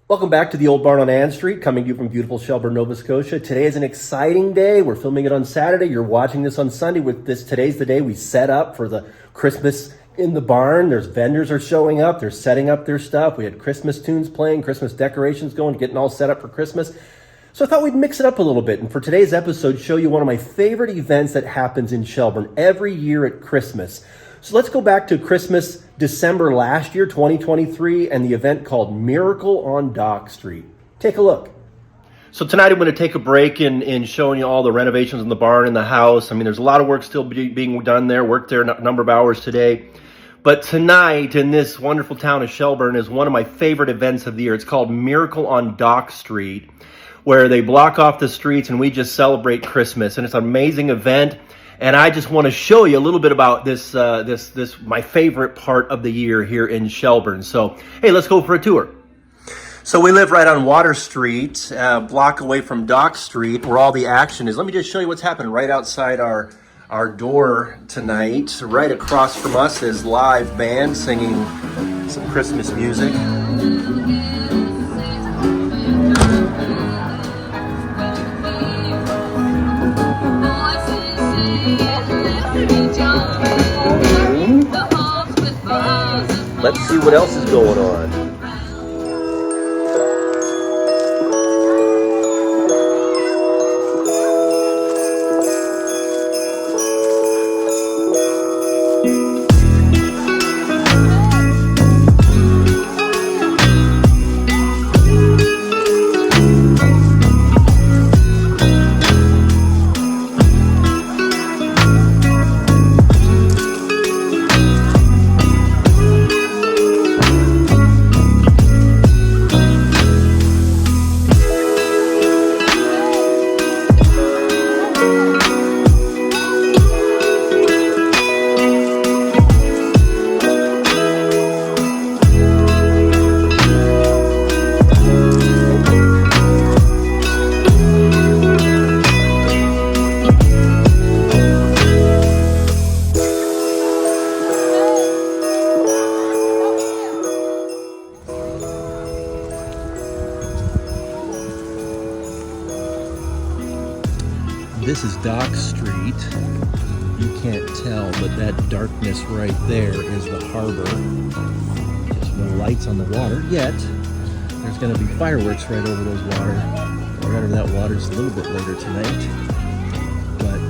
Welcome back to the Old Barn on Ann Street, coming to you from beautiful Shelburne, Nova Scotia. Today is an exciting day. We're filming it on Saturday. You're watching this on Sunday. Today's the day we set up for the Christmas in the barn. There's vendors are showing up. They're setting up their stuff. We had Christmas tunes playing, Christmas decorations going, getting all set up for Christmas. So I thought we'd mix it up a little bit. And for today's episode, show you one of my favorite events that happens in Shelburne every year at Christmas. So let's go back to Christmas, December last year, 2023, and the event called Miracle on Dock Street. Take a look. So tonight I'm going to take a break in showing you all the renovations in the barn and the house. I mean, there's a lot of work still being done there. Worked there a number of hours today. But tonight in this wonderful town of Shelburne is one of my favorite events of the year. It's called Miracle on Dock Street, where they block off the streets and we just celebrate Christmas. And it's an amazing event. And I just want to show you a little bit about this my favorite part of the year here in Shelburne. So, hey, let's go for a tour. So we live right on Water Street, a block away from Dock Street, where all the action is. Let me just show you what's happening right outside our door tonight. Right across from us is live band singing some Christmas music. Let's see what else is going on. This is Dock Street. You can't tell, but that darkness right there is the harbor. Just no lights on the water yet. There's going to be fireworks right over those water. Right over that water's a little bit later tonight. But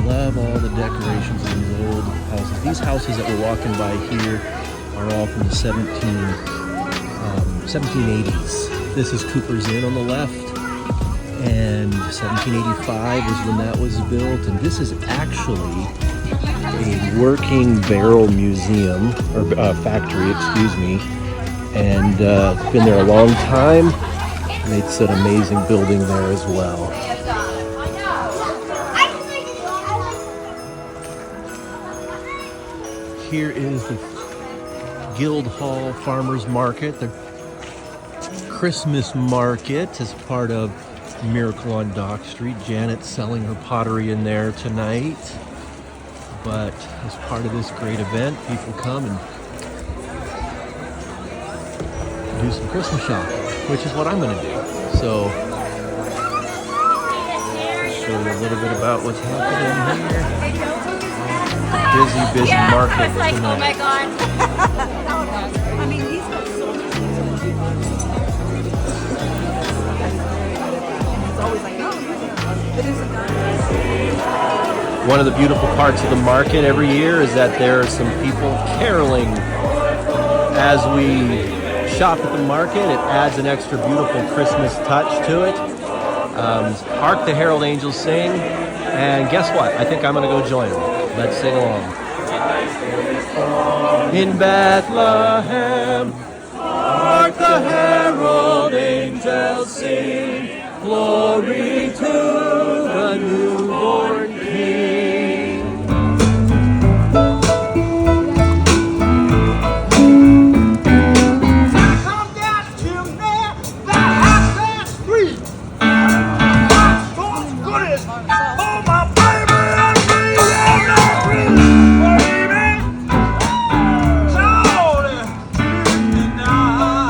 love all the decorations in these old houses. These houses that we're walking by here are all from the 1780s. This is Cooper's Inn on the left. And 1785 is when that was built, and this is actually a working barrel museum, or factory, excuse me, and it's been there a long time, and it's an amazing building there as well. Here is the Guildhall Farmers Market, the Christmas market as part of Miracle on Dock Street. Janet's selling her pottery in there tonight. But as part of this great event, people come and do some Christmas shopping, which is what I'm going to do. So, show you a little bit about what's happening here. Busy market I was like, tonight. oh my god. I mean, these look so nice. It's always like, oh, it is a nice. One of the beautiful parts of the market every year is that there are some people caroling as we shop at the market. It adds an extra beautiful Christmas touch to it. Hark the Herald Angels sing, and guess what? I think I'm going to go join them. Let's sing along. In Bethlehem, hark the herald angels sing, glory to the newborn King. Come down to me, the house street. Oh, goodness. Oh, my baby and me on the street. Baby, Lord, now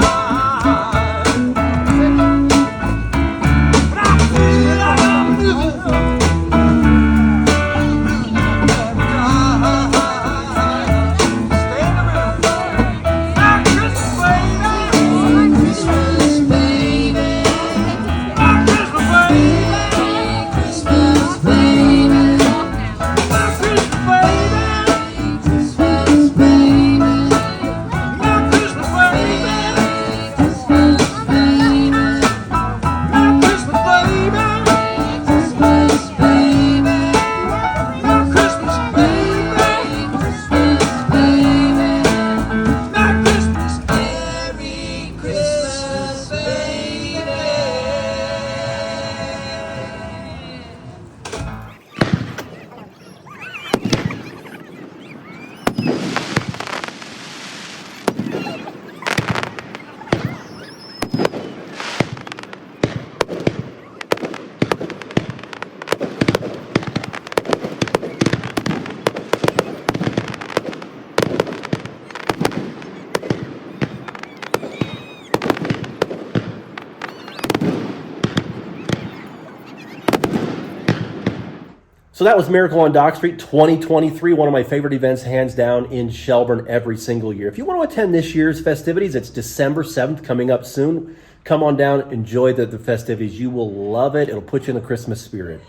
So that was Miracle on Dock Street 2023, one of my favorite events, hands down, in Shelburne every single year. If you want to attend this year's festivities, it's December 7th, coming up soon. Come on down, enjoy the festivities. You will love it. It'll put you in the Christmas spirit.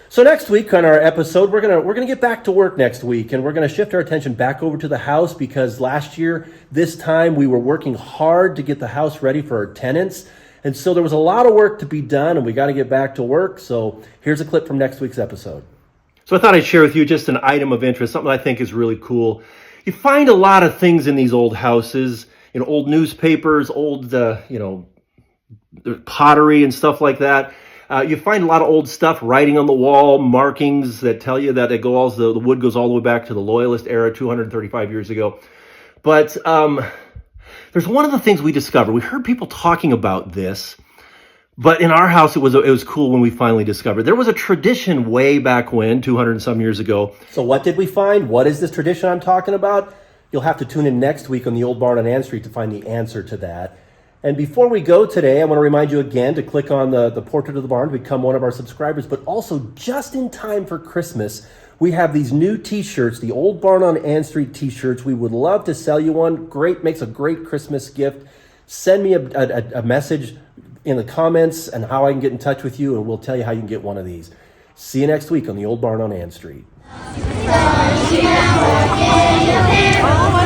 So next week on our episode, we're gonna get back to work next week, and we're gonna shift our attention back over to the house, because last year, this time, we were working hard to get the house ready for our tenants. And so there was a lot of work to be done, and we got to get back to work. So here's a clip from next week's episode. So I thought I'd share with you just an item of interest, something I think is really cool. You find a lot of things in these old houses, old newspapers, old, pottery and stuff like that. You find a lot of old stuff, writing on the wall, markings that tell you that the wood goes all the way back to the Loyalist era, 235 years ago. But there's one of the things we discovered. We heard people talking about this, but in our house, it was cool when we finally discovered. There was a tradition way back when, 200 and some years ago. So what did we find? What is this tradition I'm talking about? You'll have to tune in next week on the Old Barn on Ann Street to find the answer to that. And before we go today, I want to remind you again to click on the portrait of the barn to become one of our subscribers. But also, just in time for Christmas, we have these new t-shirts, the Old Barn on Ann Street t-shirts. We would love to sell you one. Great, makes a great Christmas gift. Send me a message in the comments and how I can get in touch with you, and we'll tell you how you can get one of these. See you next week on the Old Barn on Ann Street. Oh,